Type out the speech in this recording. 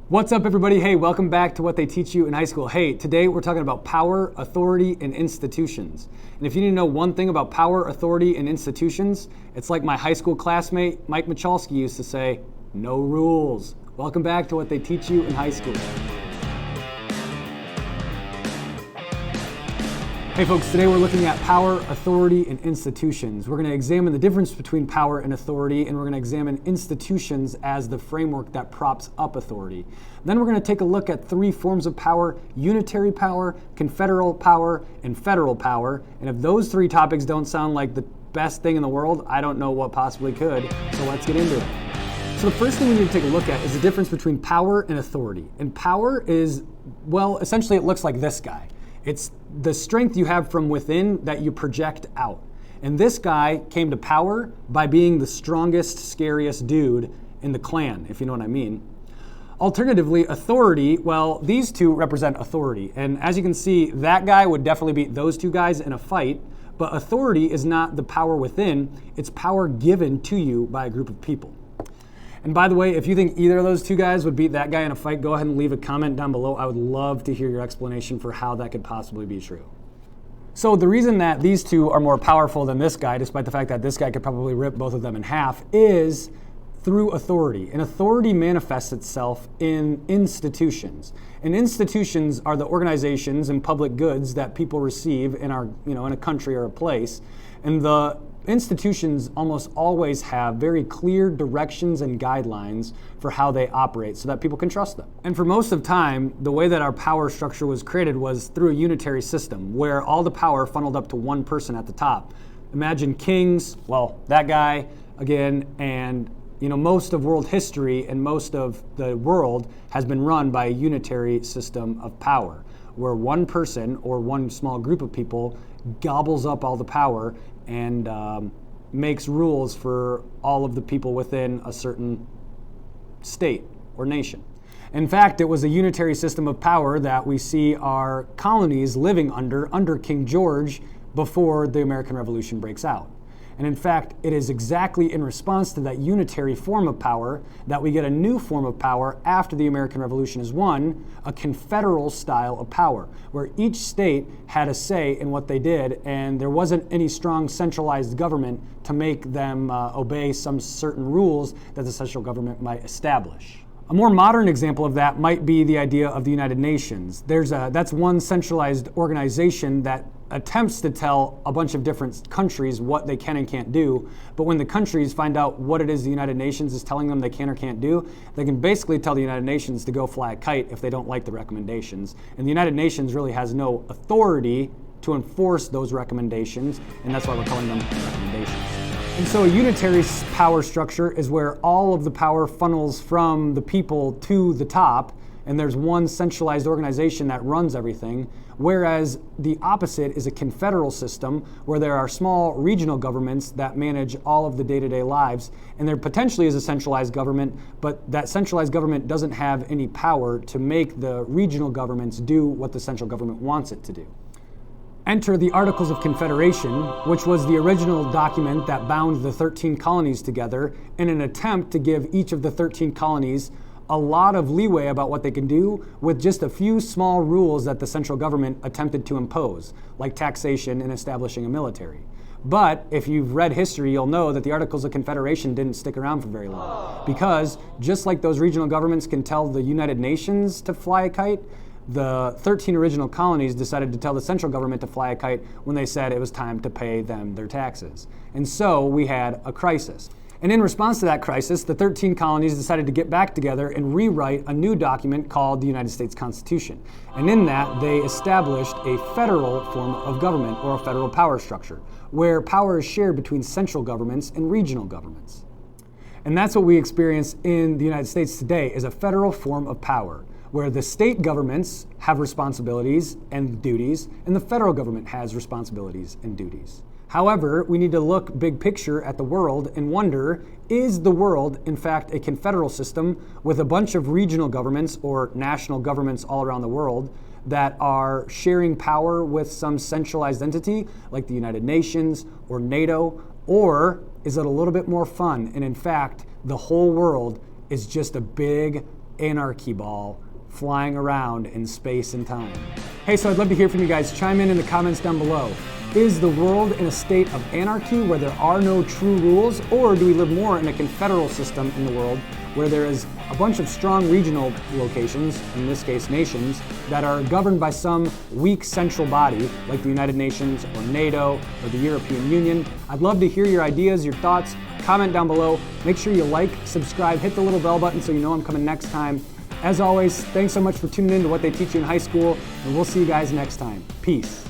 What's up, everybody? Hey, welcome back to What They Teach You in High School. Hey, today we're talking about power, authority, and institutions. And if you need to know one thing about power, authority, and institutions, it's like my high school classmate, Mike Michalski, used to say, no rules. Welcome back to What They Teach You in High School. Hey folks, today we're looking at power, authority, and institutions. We're going to examine the difference between power and authority, and we're going to examine institutions as the framework that props up authority. Then we're going to take a look at three forms of power: unitary power, confederal power, and federal power. And if those three topics don't sound like the best thing in the world, I don't know what possibly could. So let's get into it. So the first thing we need to take a look at is the difference between power and authority. And power is, well, essentially it looks like this guy. It's the strength you have from within that you project out. And this guy came to power by being the strongest, scariest dude in the clan, if you know what I mean. Alternatively, authority, well, these two represent authority. And as you can see, that guy would definitely beat those two guys in a fight. But authority is not the power within, it's power given to you by a group of people. And by the way, if you think either of those two guys would beat that guy in a fight, go ahead and leave a comment down below. I would love to hear your explanation for how that could possibly be true. So the reason that these two are more powerful than this guy, despite the fact that this guy could probably rip both of them in half, is through authority. And authority manifests itself in institutions. And institutions are the organizations and public goods that people receive in our, in a country or a place. And the institutions almost always have very clear directions and guidelines for how they operate so that people can trust them. And for most of time, the way that our power structure was created was through a unitary system where all the power funneled up to one person at the top. Imagine kings, well, that guy again, and most of world history and most of the world has been run by a unitary system of power where one person or one small group of people gobbles up all the power and makes rules for all of the people within a certain state or nation. In fact, it was a unitary system of power that we see our colonies living under King George before the American Revolution breaks out. And in fact, it is exactly in response to that unitary form of power that we get a new form of power after the American Revolution is won, a confederal style of power, where each state had a say in what they did, and there wasn't any strong centralized government to make them obey some certain rules that the central government might establish. A more modern example of that might be the idea of the United Nations. That's one centralized organization that attempts to tell a bunch of different countries what they can and can't do, but when the countries find out what it is the United Nations is telling them they can or can't do, they can basically tell the United Nations to go fly a kite if they don't like the recommendations. And the United Nations really has no authority to enforce those recommendations, and that's why we're calling them recommendations. And so a unitary power structure is where all of the power funnels from the people to the top, and there's one centralized organization that runs everything, whereas the opposite is a confederal system where there are small regional governments that manage all of the day-to-day lives, and there potentially is a centralized government, but that centralized government doesn't have any power to make the regional governments do what the central government wants it to do. Enter the Articles of Confederation, which was the original document that bound the 13 colonies together in an attempt to give each of the 13 colonies a lot of leeway about what they can do with just a few small rules that the central government attempted to impose, like taxation and establishing a military. But if you've read history, you'll know that the Articles of Confederation didn't stick around for very long. Because just like those regional governments can tell the United Nations to fly a kite, the 13 original colonies decided to tell the central government to fly a kite when they said it was time to pay them their taxes. And so we had a crisis. And in response to that crisis, the 13 colonies decided to get back together and rewrite a new document called the United States Constitution. And in that, they established a federal form of government, or a federal power structure, where power is shared between central governments and regional governments. And that's what we experience in the United States today, is a federal form of power, where the state governments have responsibilities and duties, and the federal government has responsibilities and duties. However, we need to look big picture at the world and wonder, is the world in fact a confederal system with a bunch of regional governments or national governments all around the world that are sharing power with some centralized entity like the United Nations or NATO? Or is it a little bit more fun and in fact the whole world is just a big anarchy ball flying around in space and time. Hey, so I'd love to hear from you guys. Chime in the comments down below. Is the world in a state of anarchy where there are no true rules, or do we live more in a confederal system in the world where there is a bunch of strong regional locations, in this case nations, that are governed by some weak central body like the United Nations or NATO or the European Union? I'd love to hear your ideas, your thoughts. Comment down below. Make sure you like, subscribe, hit the little bell button so you know I'm coming next time. As always, thanks so much for tuning in to What They Teach You in High School, and we'll see you guys next time. Peace.